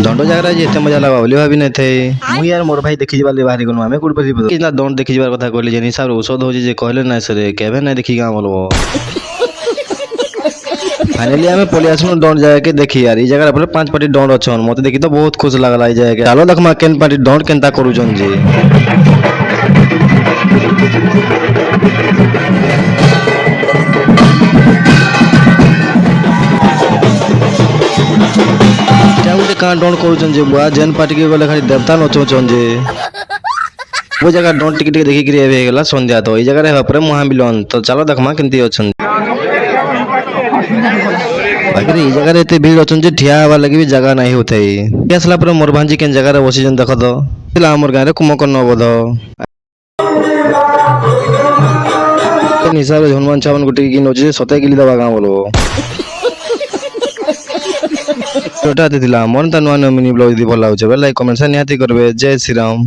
दंड जगह एते मजा लगा बोली भाभी नहीं थे मुई यार मोर भाई देखि बाली बाहरी गनु आमे कुड बली किना दंड देखि जबार कथा कहले जे हिसाब औषध हो जे कहले ना सरे केबे ना देखि गां बोलबो फाइनली आमे पले आसनु दंड जाए के देखि यार ई जगह पर 5 पार्टी दंड अछन मते देखि तो बहुत खुश लागला ई जाए चलो देखमा केन पार्टी दंड केनता करूजन जी कहाँ डोंट करूचन जे बुआ जेन पार्टी के गले खाली देवता नचोचन जे वो जगह डोंट टिकट देखि के एबे गेला संध्या तो ई जगह रे पर महामिलन तो चलो देखमा केनती अछन बाकी ई जगह रे एते भीड़ अछन जे ठिया हवा लगी भी जगह नहीं होते केसला पर मोर भांजी केन जगह रे बसी जन देख दो तिला हमर गाय रे कुमकन नबोध हिसाब रे हनुमान चावन गुटी की नोजे सते गिली दबा गां बोलो छोटा दिला मन त नुआ नुआ मिनी ब्लॉग दी भल लाଗୁଛି बेल लाइक कमेंट से निहाती करबे जय श्री राम।